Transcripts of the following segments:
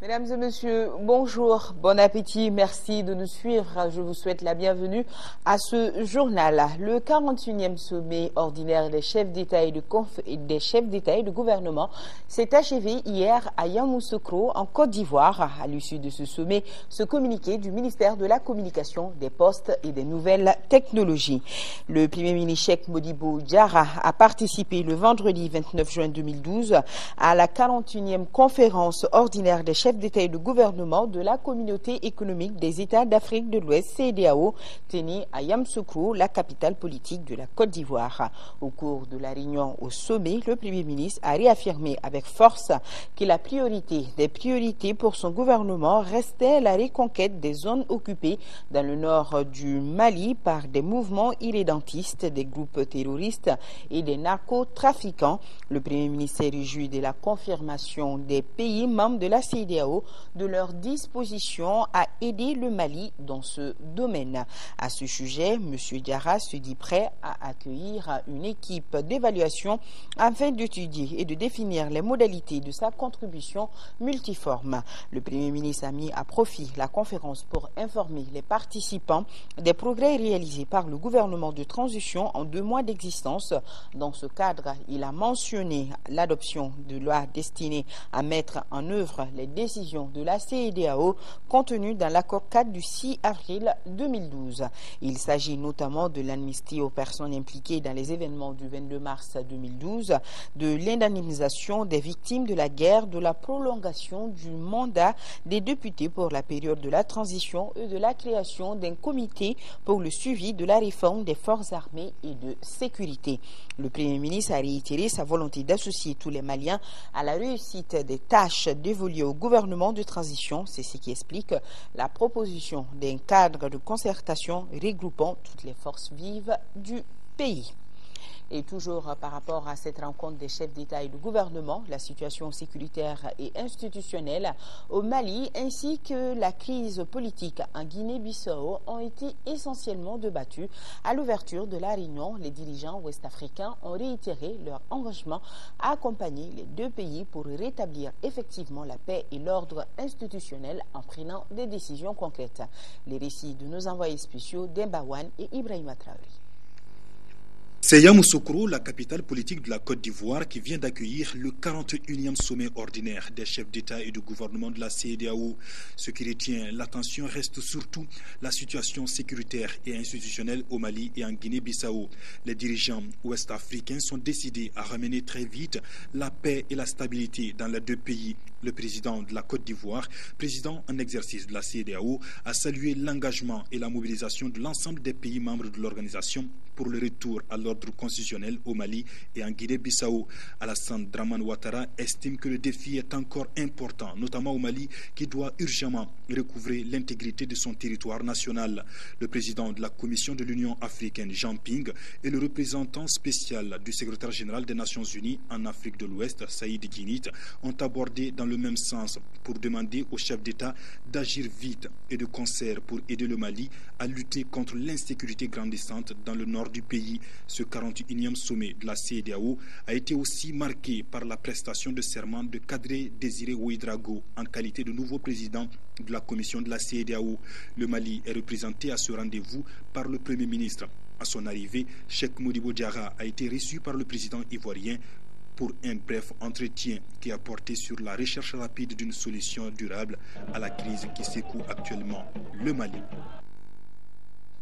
Mesdames et messieurs, bonjour, bon appétit, merci de nous suivre. Je vous souhaite la bienvenue à ce journal. Le 41e sommet ordinaire des chefs d'État et de gouvernement s'est achevé hier à Yamoussoukro, en Côte d'Ivoire. À l'issue de ce sommet, ce communiqué du ministère de la Communication, des Postes et des Nouvelles Technologies. Le Premier ministre Cheikh Modibo Diarra a participé le vendredi 29 juin 2012 à la 41e conférence ordinaire des chefs d'État et de gouvernement de la Communauté économique des États d'Afrique de l'Ouest, CEDEAO, tenue à Yamoussoukro, la capitale politique de la Côte d'Ivoire. Au cours de la réunion au sommet, le Premier ministre a réaffirmé avec force que la priorité des priorités pour son gouvernement restait la reconquête des zones occupées dans le nord du Mali par des mouvements irrédentistes, des groupes terroristes et des narcotrafiquants. Le Premier ministre s'est réjoui de la confirmation des pays membres de la CEDEAO de leur disposition à aider le Mali dans ce domaine. À ce sujet, M. Diarra se dit prêt à accueillir une équipe d'évaluation afin d'étudier et de définir les modalités de sa contribution multiforme. Le Premier ministre a mis à profit la conférence pour informer les participants des progrès réalisés par le gouvernement de transition en 2 mois d'existence. Dans ce cadre, il a mentionné l'adoption de lois destinées à mettre en œuvre les décisions de la CEDEAO contenues dans l'accord cadre du 6 avril 2012. Il s'agit notamment de l'amnistie aux personnes impliquées dans les événements du 22 mars 2012, de l'indemnisation des victimes de la guerre, de la prolongation du mandat des députés pour la période de la transition et de la création d'un comité pour le suivi de la réforme des forces armées et de sécurité. Le Premier ministre a réitéré sa volonté d'associer tous les Maliens à la réussite des tâches dévolues au gouvernement de transition. C'est ce qui explique la proposition d'un cadre de concertation regroupant toutes les forces vives du pays. Et toujours par rapport à cette rencontre des chefs d'État et de gouvernement, la situation sécuritaire et institutionnelle au Mali ainsi que la crise politique en Guinée-Bissau ont été essentiellement débattues. À l'ouverture de la réunion, les dirigeants ouest-africains ont réitéré leur engagement à accompagner les 2 pays pour rétablir effectivement la paix et l'ordre institutionnel en prenant des décisions concrètes. Les récits de nos envoyés spéciaux Dembawan et Ibrahima Traoré. C'est Yamoussoukro, la capitale politique de la Côte d'Ivoire, qui vient d'accueillir le 41e sommet ordinaire des chefs d'État et de gouvernement de la CEDEAO. Ce qui retient l'attention reste surtout la situation sécuritaire et institutionnelle au Mali et en Guinée-Bissau. Les dirigeants ouest-africains sont décidés à ramener très vite la paix et la stabilité dans les 2 pays. Le président de la Côte d'Ivoire, président en exercice de la CEDEAO, a salué l'engagement et la mobilisation de l'ensemble des pays membres de l'organisation pour le retour à l'ordre constitutionnel au Mali et en Guinée-Bissau. Alassane Dramane Ouattara estime que le défi est encore important, notamment au Mali, qui doit urgemment recouvrer l'intégrité de son territoire national. Le président de la Commission de l'Union africaine, Jean Ping, et le représentant spécial du secrétaire général des Nations Unies en Afrique de l'Ouest, Saïd Djinnit, ont abordé dans le même sens pour demander aux chefs d'État d'agir vite et de concert pour aider le Mali à lutter contre l'insécurité grandissante dans le nord du pays. Ce 41e sommet de la CEDEAO a été aussi marqué par la prestation de serment de Kadri Désiré Ouédraogo en qualité de nouveau président de la commission de la CEDEAO. Le Mali est représenté à ce rendez-vous par le Premier ministre. À son arrivée, Cheikh Modibo Diarra a été reçu par le président ivoirien pour un bref entretien qui a porté sur la recherche rapide d'une solution durable à la crise qui secoue actuellement le Mali.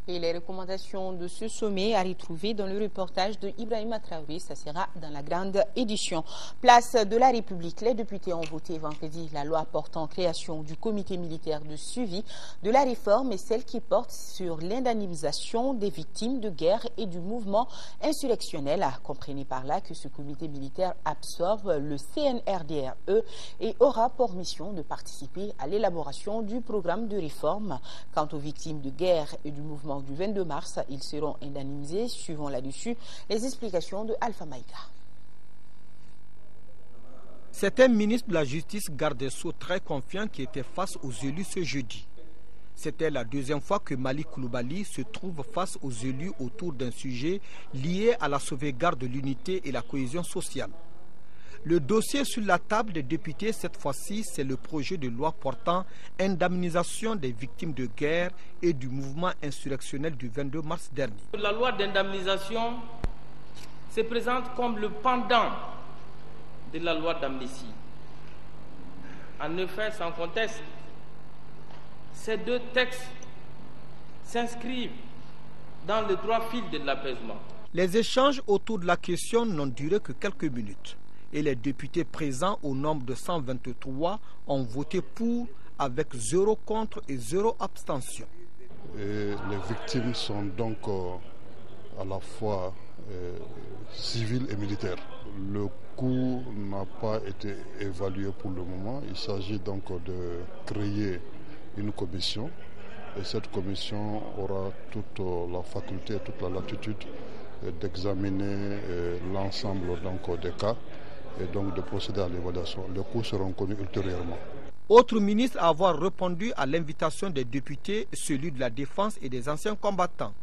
Et les recommandations de ce sommet à retrouver dans le reportage de Ibrahima Traoré, ça sera dans la grande édition. Place de la République, les députés ont voté vendredi la loi portant création du comité militaire de suivi de la réforme et celle qui porte sur l'indemnisation des victimes de guerre et du mouvement insurrectionnel. Comprenez par là que ce comité militaire absorbe le CNRDRE et aura pour mission de participer à l'élaboration du programme de réforme. Quant aux victimes de guerre et du mouvement du 22 mars, ils seront indemnisés. Suivant là-dessus les explications de Alpha Maïga. C'est un ministre de la Justice, garde des Sceaux très confiant qui était face aux élus ce jeudi. C'était la 2e fois que Malick Coulibaly se trouve face aux élus autour d'un sujet lié à la sauvegarde de l'unité et la cohésion sociale. Le dossier sur la table des députés cette fois-ci, c'est le projet de loi portant indemnisation des victimes de guerre et du mouvement insurrectionnel du 22 mars dernier. La loi d'indemnisation se présente comme le pendant de la loi d'amnistie. En effet, sans conteste, ces deux textes s'inscrivent dans le droit fil de l'apaisement. Les échanges autour de la question n'ont duré que quelques minutes et les députés présents au nombre de 123 ont voté pour avec 0 contre et 0 abstention. Et les victimes sont donc à la fois civiles et militaires. Le coût n'a pas été évalué pour le moment. Il s'agit donc de créer une commission et cette commission aura toute la faculté, toute la latitude d'examiner l'ensemble des cas et donc de procéder à l'évaluation. Les coûts seront connus ultérieurement. Autre ministre à avoir répondu à l'invitation des députés, celui de la Défense et des anciens combattants.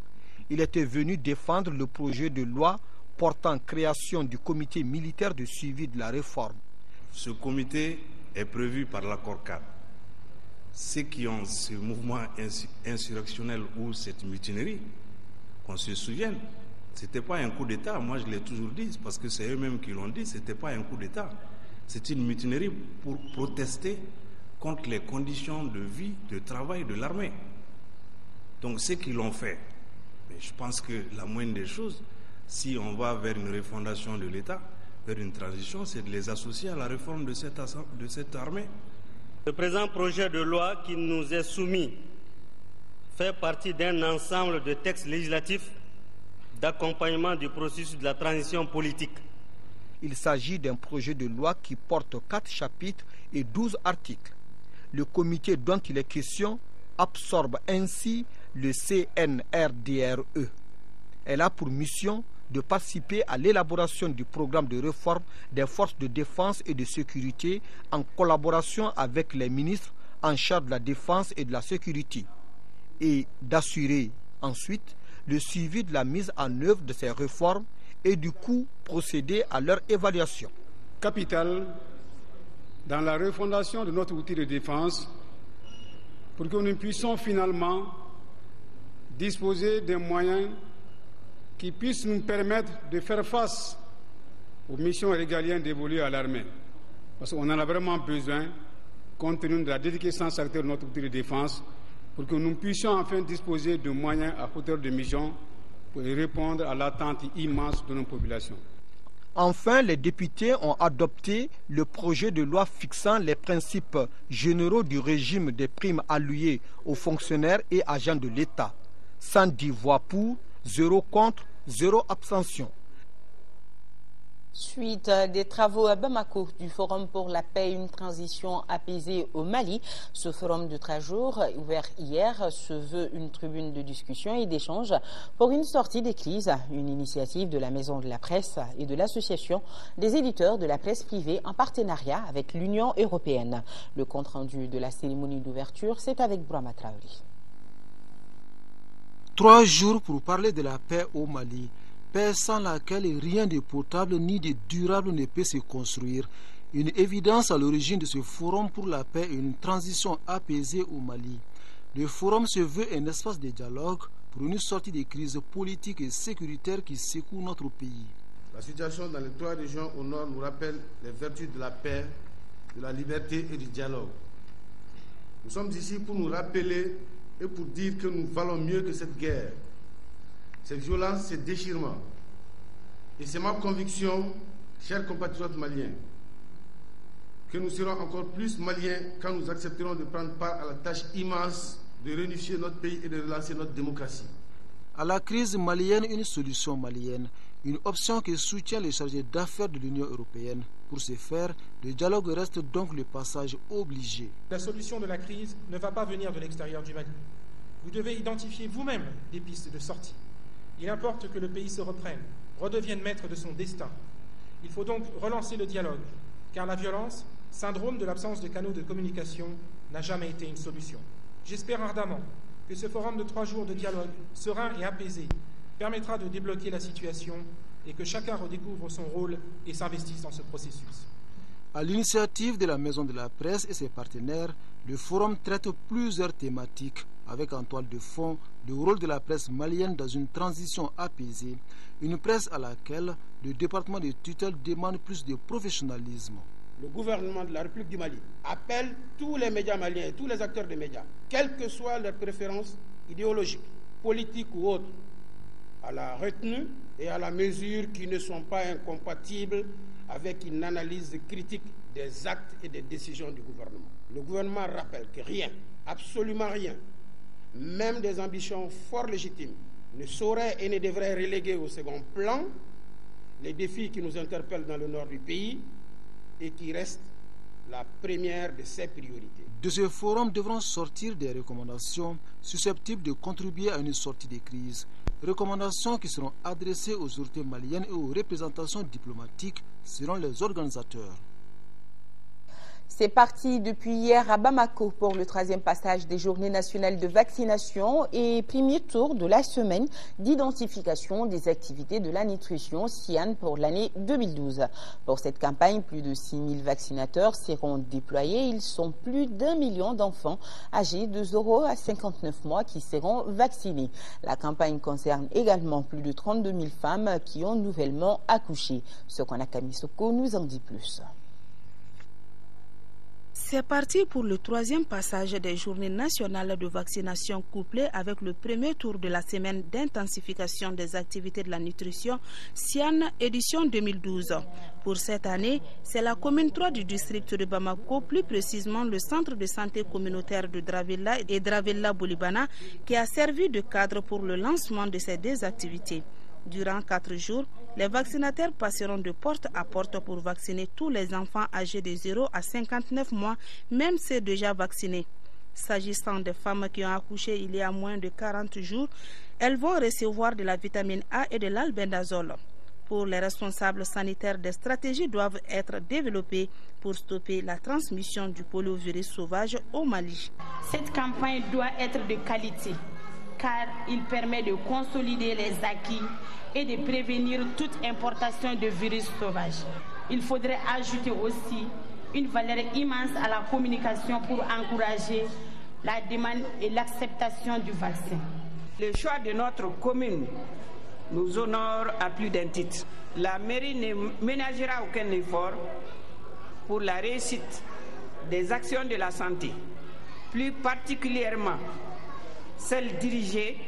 Il était venu défendre le projet de loi portant création du comité militaire de suivi de la réforme. Ce comité est prévu par l'accord cadre. Ceux qui ont ce mouvement insurrectionnel ou cette mutinerie, qu'on se souvienne, ce n'était pas un coup d'État, moi je l'ai toujours dit, parce que c'est eux-mêmes qui l'ont dit, ce n'était pas un coup d'État. C'est une mutinerie pour protester contre les conditions de vie, de travail de l'armée. Donc ceux qui l'ont fait, mais je pense que la moindre des choses, si on va vers une refondation de l'État, vers une transition, c'est de les associer à la réforme de cette armée. Le présent projet de loi qui nous est soumis fait partie d'un ensemble de textes législatifs d'accompagnement du processus de la transition politique. Il s'agit d'un projet de loi qui porte 4 chapitres et 12 articles. Le comité dont il est question absorbe ainsi le CNRDRE. Elle a pour mission de participer à l'élaboration du programme de réforme des forces de défense et de sécurité en collaboration avec les ministres en charge de la défense et de la sécurité et d'assurer ensuite le suivi de la mise en œuvre de ces réformes et du coup procéder à leur évaluation. Capital dans la refondation de notre outil de défense pour que nous puissions finalement disposer des moyens qui puissent nous permettre de faire face aux missions régaliennes dévolues à l'armée. Parce qu'on en a vraiment besoin, compte tenu de la déliquescence actuelle de notre outil de défense, pour que nous puissions enfin disposer de moyens à hauteur de mission pour répondre à l'attente immense de nos populations. Enfin, les députés ont adopté le projet de loi fixant les principes généraux du régime des primes allouées aux fonctionnaires et agents de l'État. 110 voix pour, 0 contre, 0 abstention. Suite des travaux à Bamako du Forum pour la paix et une transition apaisée au Mali, ce forum de 3 jours, ouvert hier, se veut une tribune de discussion et d'échange pour une sortie des crises, une initiative de la Maison de la Presse et de l'Association des éditeurs de la presse privée en partenariat avec l'Union européenne. Le compte-rendu de la cérémonie d'ouverture, c'est avec Brahma Traoré. 3 jours pour parler de la paix au Mali. Paix sans laquelle rien de potable ni de durable ne peut se construire. Une évidence à l'origine de ce forum pour la paix et une transition apaisée au Mali. Le forum se veut un espace de dialogue pour une sortie des crises politiques et sécuritaires qui secouent notre pays. La situation dans les 3 régions au nord nous rappelle les vertus de la paix, de la liberté et du dialogue. Nous sommes ici pour nous rappeler et pour dire que nous valons mieux que cette guerre, cette violence, ces déchirements. Et c'est ma conviction, chers compatriotes maliens, que nous serons encore plus maliens quand nous accepterons de prendre part à la tâche immense de réunifier notre pays et de relancer notre démocratie. À la crise malienne, une solution malienne, une option que soutient les chargés d'affaires de l'Union européenne. Pour ce faire, le dialogue reste donc le passage obligé. La solution de la crise ne va pas venir de l'extérieur du Mali. Vous devez identifier vous-même des pistes de sortie. Il importe que le pays se reprenne, redevienne maître de son destin. Il faut donc relancer le dialogue, car la violence, syndrome de l'absence de canaux de communication, n'a jamais été une solution. J'espère ardemment que ce forum de 3 jours de dialogue serein et apaisé permettra de débloquer la situation et que chacun redécouvre son rôle et s'investisse dans ce processus. À l'initiative de la Maison de la Presse et ses partenaires, le forum traite plusieurs thématiques avec en toile de fond le rôle de la presse malienne dans une transition apaisée, une presse à laquelle le département de tutelle demande plus de professionnalisme. Le gouvernement de la République du Mali appelle tous les médias maliens et tous les acteurs des médias, quelles que soient leurs préférences idéologiques, politiques ou autres, à la retenue et à la mesure qui ne sont pas incompatibles avec une analyse critique des actes et des décisions du gouvernement. Le gouvernement rappelle que rien, absolument rien, même des ambitions fort légitimes, ne sauraient et ne devraient reléguer au second plan les défis qui nous interpellent dans le nord du pays et qui restent la première de ses priorités. De ce forum devront sortir des recommandations susceptibles de contribuer à une sortie de crise. Recommandations qui seront adressées aux autorités maliennes et aux représentations diplomatiques selon les organisateurs. C'est parti depuis hier à Bamako pour le 3e passage des journées nationales de vaccination et premier tour de la semaine d'identification des activités de la nutrition SIAN pour l'année 2012. Pour cette campagne, plus de 6000 vaccinateurs seront déployés. Ils sont plus d'1 million d'enfants âgés de 0 à 59 mois qui seront vaccinés. La campagne concerne également plus de 32 000 femmes qui ont nouvellement accouché. Sokonaka Misoko nous en dit plus. C'est parti pour le 3e passage des journées nationales de vaccination couplé avec le premier tour de la semaine d'intensification des activités de la nutrition SIAN édition 2012. Pour cette année, c'est la commune 3 du district de Bamako, plus précisément le centre de santé communautaire de Dravella et Dravella-Boulibana, qui a servi de cadre pour le lancement de ces deux activités. Durant 4 jours, les vaccinateurs passeront de porte à porte pour vacciner tous les enfants âgés de 0 à 59 mois, même ceux déjà vaccinés. S'agissant des femmes qui ont accouché il y a moins de 40 jours, elles vont recevoir de la vitamine A et de l'albendazole. Pour les responsables sanitaires, des stratégies doivent être développées pour stopper la transmission du poliovirus sauvage au Mali. Cette campagne doit être de qualité, car il permet de consolider les acquis et de prévenir toute importation de virus sauvages. Il faudrait ajouter aussi une valeur immense à la communication pour encourager la demande et l'acceptation du vaccin. Le choix de notre commune nous honore à plus d'un titre. La mairie ne ménagera aucun effort pour la réussite des actions de la santé, plus particulièrement celles dirigées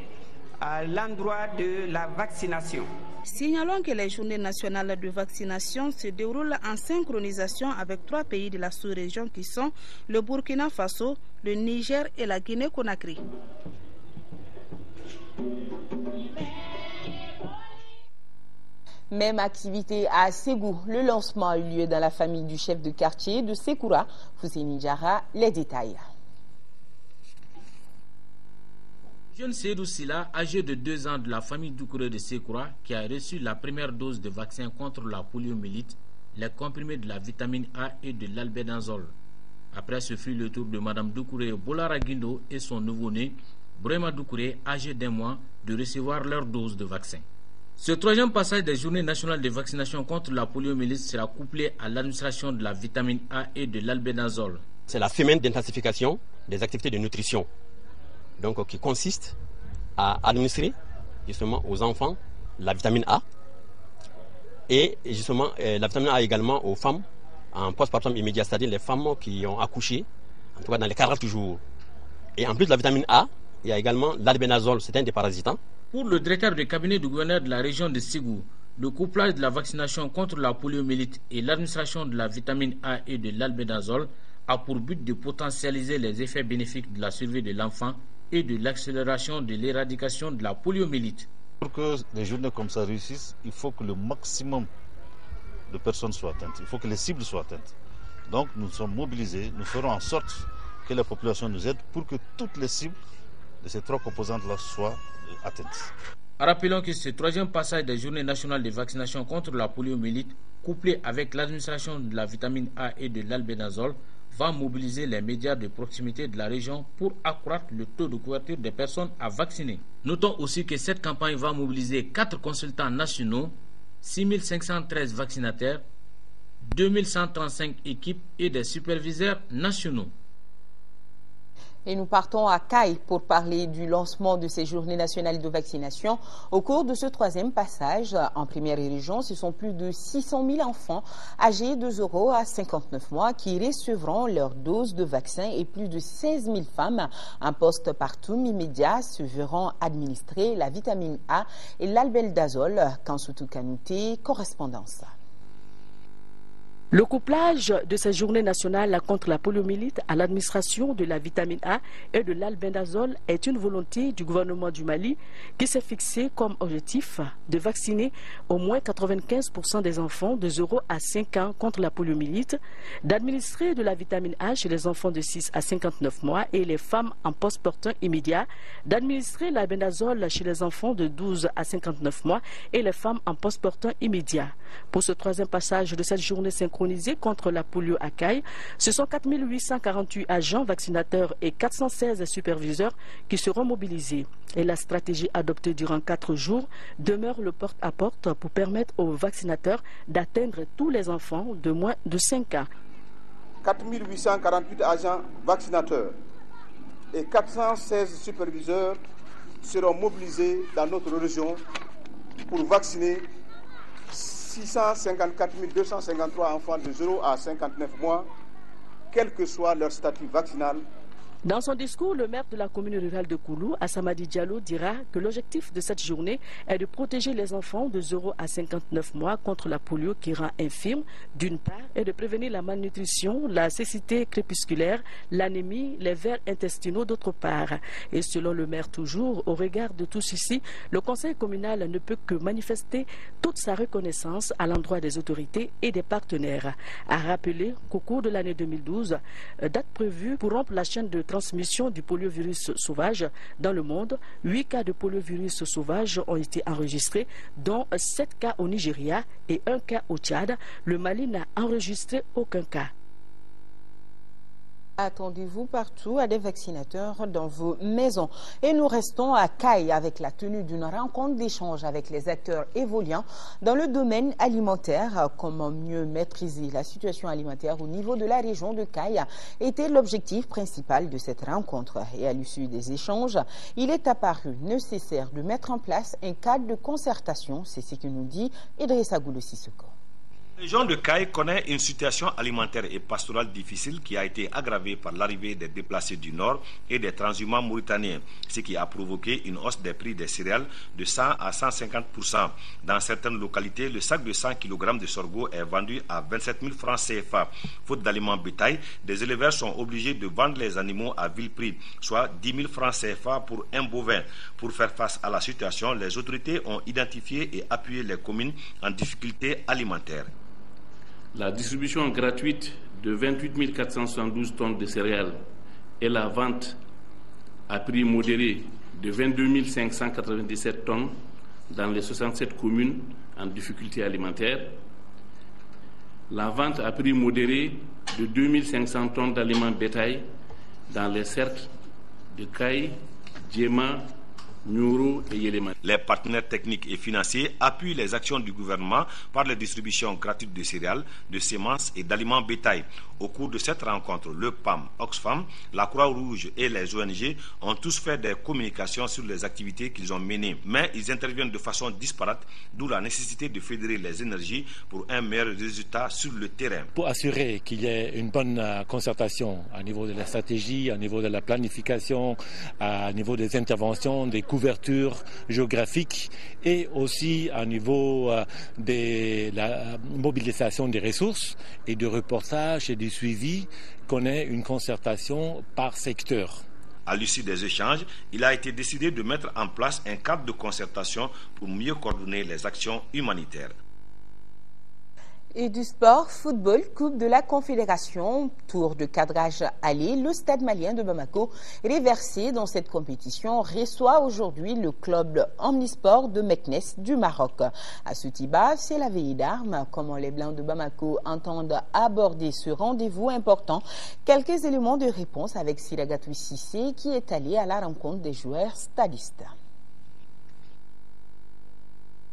à l'endroit de la vaccination. Signalons que les journées nationales de vaccination se déroulent en synchronisation avec 3 pays de la sous-région qui sont le Burkina Faso, le Niger et la Guinée-Conakry. Même activité à Ségou. Le lancement a eu lieu dans la famille du chef de quartier de Sékoura, Fousséni Diarra. Les détails. Jeune Seydou Silla, âgé de 2 ans de la famille Doucouré de Sékoura, qui a reçu la première dose de vaccin contre la poliomyélite, les comprimés de la vitamine A et de l'albendazole. Après, ce fut le tour de Mme Doucouré Bolara Guindo et son nouveau-né, Brema Doucouré, âgé d'1 mois, de recevoir leur dose de vaccin. Ce 3e passage des journées nationales de vaccination contre la poliomyélite sera couplé à l'administration de la vitamine A et de l'albendazole. C'est la semaine d'intensification des activités de nutrition, donc qui consiste à administrer justement aux enfants la vitamine A et justement la vitamine A également aux femmes en postpartum immédiat, c'est-à-dire les femmes qui ont accouché, en tout cas dans les 40 jours. Et en plus de la vitamine A, il y a également l'albendazole, c'est un des parasitants. Pour le directeur de cabinet du gouverneur de la région de Ségou, le couplage de la vaccination contre la poliomyélite et l'administration de la vitamine A et de l'albendazole a pour but de potentialiser les effets bénéfiques de la survie de l'enfant et de l'accélération de l'éradication de la poliomyélite. Pour que des journées comme ça réussissent, il faut que le maximum de personnes soient atteintes, il faut que les cibles soient atteintes. Donc nous sommes mobilisés, nous ferons en sorte que la population nous aide pour que toutes les cibles de ces 3 composantes-là soient atteintes. Rappelons que ce 3e passage des journées nationales de vaccination contre la poliomyélite, couplé avec l'administration de la vitamine A et de l'albendazole, va mobiliser les médias de proximité de la région pour accroître le taux de couverture des personnes à vacciner. Notons aussi que cette campagne va mobiliser 4 consultants nationaux 6513 vaccinataires, 2135 équipes et des superviseurs nationaux. Et nous partons à Caille pour parler du lancement de ces journées nationales de vaccination. Au cours de ce troisième passage, en première région, ce sont plus de 600 000 enfants âgés de 0 à 59 mois qui recevront leur dose de vaccin et plus de 16 000 femmes en poste partout immédiat se verront administrer la vitamine A et l'albendazole. Kansoutou Kanouté, correspondance. Le couplage de ces journées nationales contre la poliomyélite à l'administration de la vitamine A et de l'albendazole est une volonté du gouvernement du Mali qui s'est fixé comme objectif de vacciner au moins 95% des enfants de 0 à 5 ans contre la poliomyélite, d'administrer de la vitamine A chez les enfants de 6 à 59 mois et les femmes en postpartum immédiat, d'administrer l'albendazole chez les enfants de 12 à 59 mois et les femmes en postpartum immédiat. Pour ce troisième passage de cette journée synchronisée contre la polio à Caille, ce sont 4 848 agents vaccinateurs et 416 superviseurs qui seront mobilisés. Et la stratégie adoptée durant 4 jours demeure le porte-à-porte pour permettre aux vaccinateurs d'atteindre tous les enfants de moins de 5 ans. 4 848 agents vaccinateurs et 416 superviseurs seront mobilisés dans notre région pour vacciner 654 253 enfants de 0 à 59 mois, quel que soit leur statut vaccinal. Dans son discours, le maire de la commune rurale de Koulou, Assamadi Diallo, dira que l'objectif de cette journée est de protéger les enfants de 0 à 59 mois contre la polio qui rend infirme, d'une part, et de prévenir la malnutrition, la cécité crépusculaire, l'anémie, les vers intestinaux, d'autre part. Et selon le maire toujours, au regard de tout ceci, le conseil communal ne peut que manifester toute sa reconnaissance à l'endroit des autorités et des partenaires. À rappeler qu'au cours de l'année 2012, date prévue pour rompre la chaîne de transmission du poliovirus sauvage dans le monde, 8 cas de poliovirus sauvage ont été enregistrés, dont 7 cas au Nigeria et 1 cas au Tchad. Le Mali n'a enregistré aucun cas. Attendez-vous partout à des vaccinateurs dans vos maisons. Et nous restons à Caille avec la tenue d'une rencontre d'échange avec les acteurs évoluant dans le domaine alimentaire. Comment mieux maîtriser la situation alimentaire au niveau de la région de Caille était l'objectif principal de cette rencontre. Et à l'issue des échanges, il est apparu nécessaire de mettre en place un cadre de concertation. C'est ce que nous dit Idrissa Goulou Sissoko. La région de Caille connaît une situation alimentaire et pastorale difficile qui a été aggravée par l'arrivée des déplacés du Nord et des transhumants mauritaniens, ce qui a provoqué une hausse des prix des céréales de 100 à 150%. Dans certaines localités, le sac de 100 kg de sorgho est vendu à 27 000 francs CFA. Faute d'aliments bétail, des éleveurs sont obligés de vendre les animaux à vil prix, soit 10 000 francs CFA pour un bovin. Pour faire face à la situation, les autorités ont identifié et appuyé les communes en difficulté alimentaire. La distribution gratuite de 28 472 tonnes de céréales et la vente à prix modéré de 22 597 tonnes dans les 67 communes en difficulté alimentaire. La vente à prix modéré de 2 500 tonnes d'aliments bétail dans les cercles de Caille, Djema, Nyoro et Yéléma. Les partenaires techniques et financiers appuient les actions du gouvernement par les distributions gratuites de céréales, de semences et d'aliments bétail. Au cours de cette rencontre, le PAM, Oxfam, la Croix-Rouge et les ONG ont tous fait des communications sur les activités qu'ils ont menées. Mais ils interviennent de façon disparate, d'où la nécessité de fédérer les énergies pour un meilleur résultat sur le terrain. Pour assurer qu'il y ait une bonne concertation au niveau de la stratégie, au niveau de la planification, au niveau des interventions, des couvertures géographiques et aussi au niveau de la mobilisation des ressources et de reportage et du suivi, qu'on ait une concertation par secteur. À l'issue des échanges, il a été décidé de mettre en place un cadre de concertation pour mieux coordonner les actions humanitaires. Et du sport, football, Coupe de la Confédération, tour de cadrage aller, le stade malien de Bamako, reversé dans cette compétition, reçoit aujourd'hui le club omnisport de Meknes du Maroc. À Soutiba, c'est la veillée d'armes. Comment les Blancs de Bamako entendent aborder ce rendez-vous important? Quelques éléments de réponse avec Siragatou Sissé qui est allé à la rencontre des joueurs stadistes.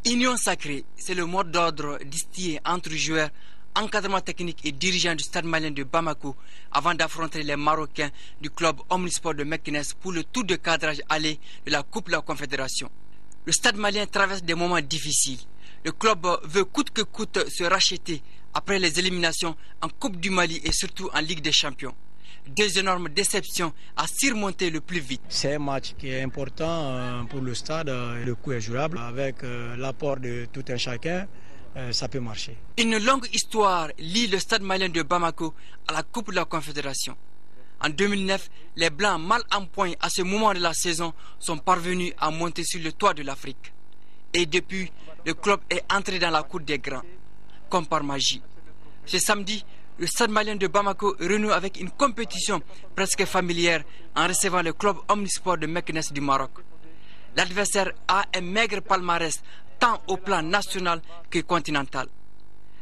Union sacrée, c'est le mot d'ordre distillé entre joueurs, encadrement technique et dirigeants du stade malien de Bamako avant d'affronter les Marocains du club Omnisport de Meknes pour le tour de cadrage aller de la Coupe de la Confédération. Le stade malien traverse des moments difficiles. Le club veut coûte que coûte se racheter après les éliminations en Coupe du Mali et surtout en Ligue des Champions. Deux énormes déceptions à surmonter le plus vite. C'est un match qui est important pour le stade. Le coup est jouable. Avec l'apport de tout un chacun, ça peut marcher. Une longue histoire lie le stade malien de Bamako à la Coupe de la Confédération. En 2009, les Blancs, mal en point à ce moment de la saison, sont parvenus à monter sur le toit de l'Afrique. Et depuis, le club est entré dans la cour des grands, comme par magie. Ce samedi, le stade malien de Bamako renoue avec une compétition presque familière en recevant le club Omnisport de Meknes du Maroc. L'adversaire a un maigre palmarès tant au plan national que continental.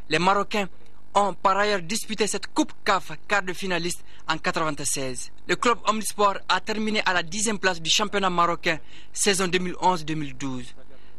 Les Marocains ont par ailleurs disputé cette Coupe CAF quart de finaliste en 1996. Le club Omnisport a terminé à la 10e place du championnat marocain saison 2011-2012.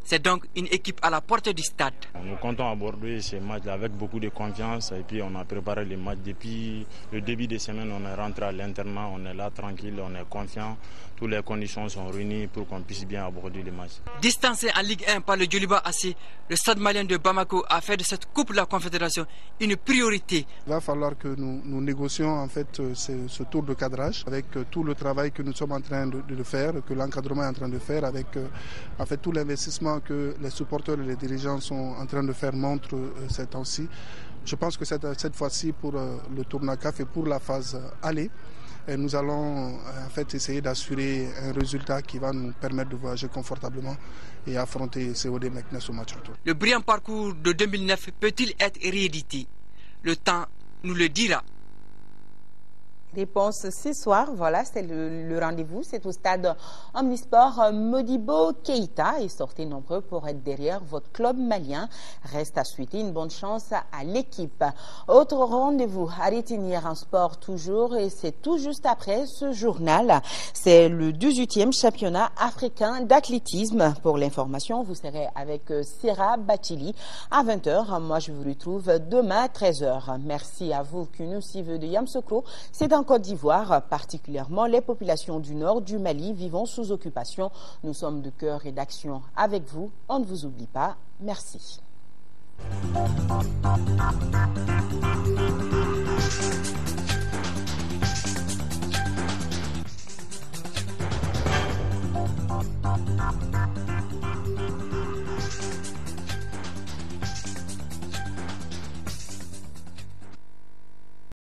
C'est donc une équipe à la portée du stade. Nous comptons aborder ces matchs avec beaucoup de confiance et puis on a préparé les matchs depuis le début de semaine. On est rentré à l'internat, on est là tranquille, on est confiant. Toutes les conditions sont réunies pour qu'on puisse bien aborder les matchs. Distancé en Ligue 1 par le Djoliba AC, le stade malien de Bamako a fait de cette Coupe de la Confédération une priorité. Il va falloir que nous négocions en fait ce tour de cadrage avec tout le travail que nous sommes en train de faire, que l'encadrement est en train de faire, avec en fait tout l'investissement que les supporters et les dirigeants sont en train de faire montre ces temps-ci. Je pense que cette fois-ci pour le tournoi CAF et pour la phase aller, et nous allons en fait essayer d'assurer un résultat qui va nous permettre de voyager confortablement et affronter COD Meknes au match retour. Le brillant parcours de 2009 peut-il être réédité? Le temps nous le dira. Réponse ce soir, voilà, c'est le rendez-vous, c'est au stade Omnisport. Modibo Keïta est sorti nombreux pour être derrière votre club malien. Reste à souhaiter une bonne chance à l'équipe. Autre rendez-vous à retenir en sport toujours, et c'est tout juste après ce journal. C'est le 18e championnat africain d'athlétisme. Pour l'information, vous serez avec Sira Bachili à 20h. Moi, je vous retrouve demain à 13h. Merci à vous qui nous suivez de Yamoussoukro. C'est en Côte d'Ivoire, particulièrement les populations du nord du Mali vivant sous occupation. Nous sommes de cœur et d'action avec vous. On ne vous oublie pas. Merci.